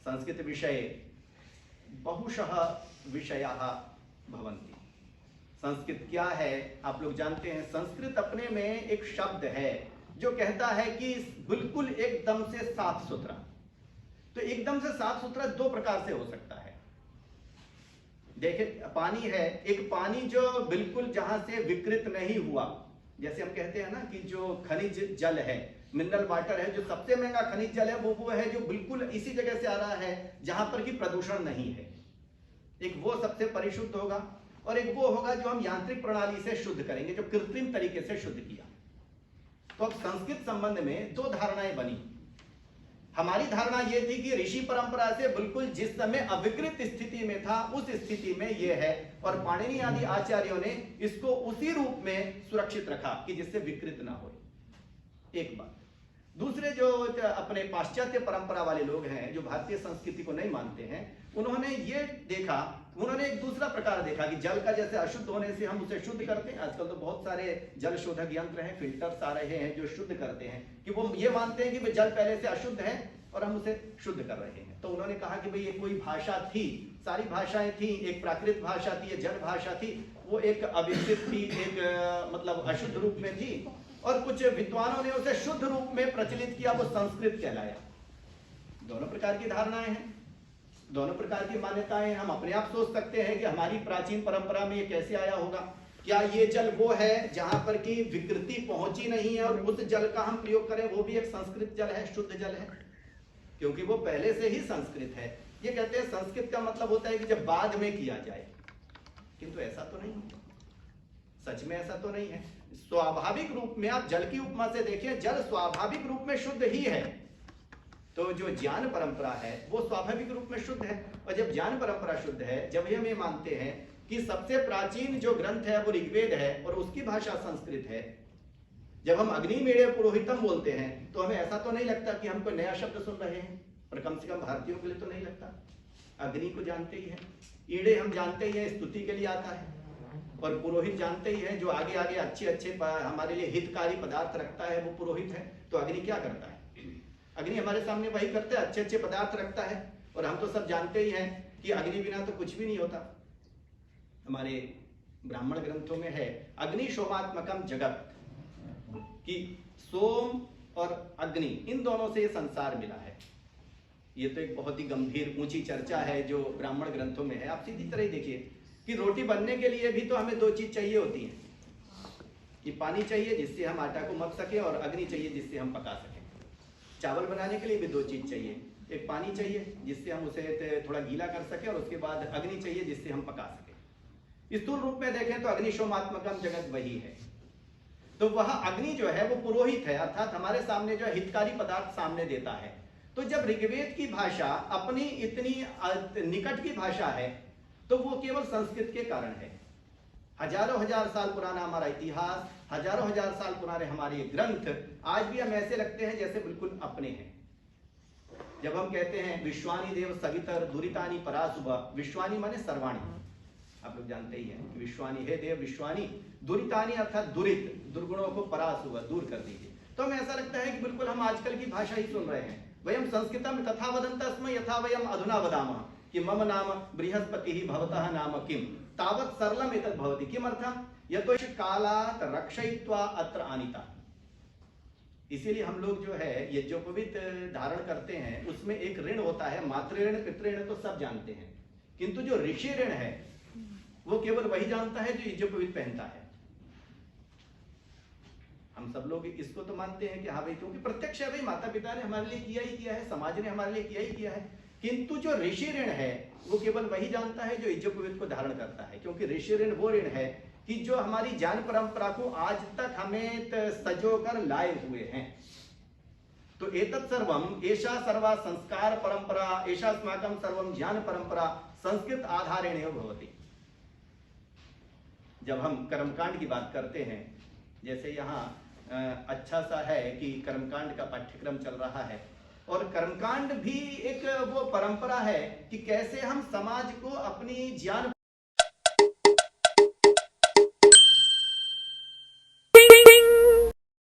संस्कृतविषये बहुशः विषयाः भवन्ति। संस्कृत क्या है आप लोग जानते हैं। संस्कृत अपने में एक शब्द है जो कहता है कि बिल्कुल एकदम से साफ सुथरा। तो एकदम से साफ सुथरा दो प्रकार से हो सकता है। देखिए पानी है, एक पानी जो बिल्कुल जहां से विकृत नहीं हुआ, जैसे हम कहते हैं ना कि जो खनिज जल है, मिनरल वाटर है, जो सबसे महंगा खनिज जल है वो है जो बिल्कुल इसी जगह से आ रहा है जहां पर कि प्रदूषण नहीं है। एक वो सबसे परिशुद्ध होगा, और एक वो होगा जो हम यांत्रिक प्रणाली से शुद्ध करेंगे, जो कृत्रिम तरीके से शुद्ध किया। तो अब संस्कृत संबंध में दो धारणाएं बनी। हमारी धारणा यह थी कि ऋषि परंपरा से बिल्कुल जिस समय अविकृत स्थिति में था उस स्थिति में यह है, और पाणिनि आदि आचार्यों ने इसको उसी रूप में सुरक्षित रखा कि जिससे विकृत ना हो। एक बात। दूसरे जो अपने पाश्चात्य परंपरा वाले लोग हैं, जो भारतीय संस्कृति को नहीं मानते हैं, उन्होंने ये देखा, उन्होंने एक दूसरा प्रकार देखा कि जल का जैसे अशुद्ध होने से हम उसे शुद्ध करते हैं। आजकल तो बहुत सारे जल शोधक यंत्र हैं, फिल्टर्स आ रहे हैं जो शुद्ध करते हैं, कि वो ये मानते हैं कि जल पहले से अशुद्ध है और हम उसे शुद्ध कर रहे हैं। तो उन्होंने कहा कि भाई ये कोई भाषा थी, सारी भाषाएं थी, एक प्राकृत भाषा थी, ये जल भाषा थी, वो एक अविकसित थी, एक मतलब अशुद्ध रूप में थी, और कुछ विद्वानों ने उसे शुद्ध रूप में प्रचलित किया, वो संस्कृत कहलाया। दोनों प्रकार की धारणाएं हैं, दोनों प्रकार की मान्यताएं। हम अपने आप सोच सकते हैं कि हमारी प्राचीन परंपरा में ये कैसे आया होगा। क्या ये जल वो है जहां पर की विकृति पहुंची नहीं है और उस जल का हम प्रयोग करें, वो भी एक संस्कृत जल है, शुद्ध जल है, क्योंकि वो पहले से ही संस्कृत है। ये कहते हैं संस्कृत का मतलब होता है कि जब बाद में किया जाए, किंतु ऐसा तो नहीं है, सच में ऐसा तो नहीं है। स्वाभाविक रूप में आप जल की उपमा से देखिए, जल स्वाभाविक रूप में शुद्ध ही है। तो जो ज्ञान परंपरा है वो स्वाभाविक रूप में शुद्ध है, और जब ज्ञान परंपरा शुद्ध है, जब हम ये मानते हैं कि सबसे प्राचीन जो ग्रंथ है वो ऋग्वेद है और उसकी भाषा संस्कृत है, जब हम अग्निमीड़े पुरोहितम बोलते हैं तो हमें ऐसा तो नहीं लगता कि हम कोई नया शब्द सुन रहे हैं, पर कम से कम भारतीयों के लिए तो नहीं लगता। अग्नि को जानते ही है, ईड़े हम जानते ही है, स्तुति के लिए आता है, और पुरोहित जानते ही है जो आगे आगे अच्छे अच्छे हमारे लिए हितकारी पदार्थ रखता है वो पुरोहित है। तो अग्नि क्या करता है? अग्नि हमारे सामने वही करता है, अच्छे अच्छे पदार्थ रखता है, और हम तो सब जानते ही हैं कि अग्नि बिना तो कुछ भी नहीं होता। हमारे ब्राह्मण ग्रंथों में है अग्नि सोमात्मकम जगत, कि सोम और अग्नि इन दोनों से ये संसार मिला है। ये तो एक बहुत ही गंभीर ऊंची चर्चा है जो ब्राह्मण ग्रंथों में है। आप सीधी तरह ही देखिए कि रोटी बनने के लिए भी तो हमें दो चीज चाहिए होती है, कि पानी चाहिए जिससे हम आटा को मथ सके, और अग्नि चाहिए जिससे हम पका सकें। चावल बनाने के लिए भी दो चीज चाहिए, एक पानी चाहिए जिससे हम उसे थोड़ा गीला कर सके, और उसके बाद अग्नि चाहिए जिससे हम पका सके। स्थूल रूप में देखें तो अग्निशोमात्मकम जगत वही है। तो वह अग्नि जो है वो पुरोहित है, अर्थात हमारे सामने जो हितकारी पदार्थ सामने देता है। तो जब ऋग्वेद की भाषा अपनी इतनी निकट की भाषा है तो वो केवल संस्कृत के कारण है। हजारों हजार साल पुराना हमारा इतिहास, हजारों हजार साल पुराने हमारे ग्रंथ आज भी हम ऐसे लगते हैं जैसे बिल्कुल अपने हैं। जब हम कहते हैं विश्वानी देव सवितर दुरितानी परासुभ, विश्वानी माने सर्वाणी, आप लोग जानते ही हैं कि विश्वानी है देव, विश्वानी दुरितानी अर्थात दुरित, दुर्गुणों को परासुभ दूर कर दीजिए। तो हमें ऐसा लगता है कि बिल्कुल हम आजकल की भाषा ही सुन रहे हैं। वयम संस्कृतम तथा वदन्तस्म यथा वयम अधुना वदामः कि मम नाम बृहस्पतिः भवतः नाम किम तावत् सरलम एतद् भवति। किमर्थम? यतो कालात् रक्षयित्वा अत्र आनीता। इसीलिए हम लोग जो है यज्ञोपवीत धारण करते हैं उसमें एक ऋण होता है, मातृऋण पितृऋण तो सब जानते हैं, किंतु जो ऋषि ऋण है वो केवल वही जानता है जो यज्ञोपवीत पहनता है। हम सब लोग इसको तो मानते हैं कि हाँ भाई, क्योंकि प्रत्यक्ष है भाई, माता पिता ने हमारे लिए किया ही किया है, समाज ने हमारे लिए किया ही किया है। किंतु जो ऋषि ऋण है वो केवल वही जानता है जो यज्ञोपवीत को धारण करता है, क्योंकि ऋषि ऋण वो ऋण है कि जो हमारी ज्ञान परंपरा को आज तक हमें सजोकर लाए हुए हैं। तो एतत् सर्वम एषा सर्वा संस्कार परंपरा एषा अस्माकं सर्वम ज्ञान परंपरा संस्कृत आधारेण एव भवति। जब हम कर्मकांड की बात करते हैं, जैसे यहाँ अच्छा सा है कि कर्मकांड का पाठ्यक्रम चल रहा है, और कर्मकांड भी एक वो परंपरा है कि कैसे हम समाज को अपनी ज्ञान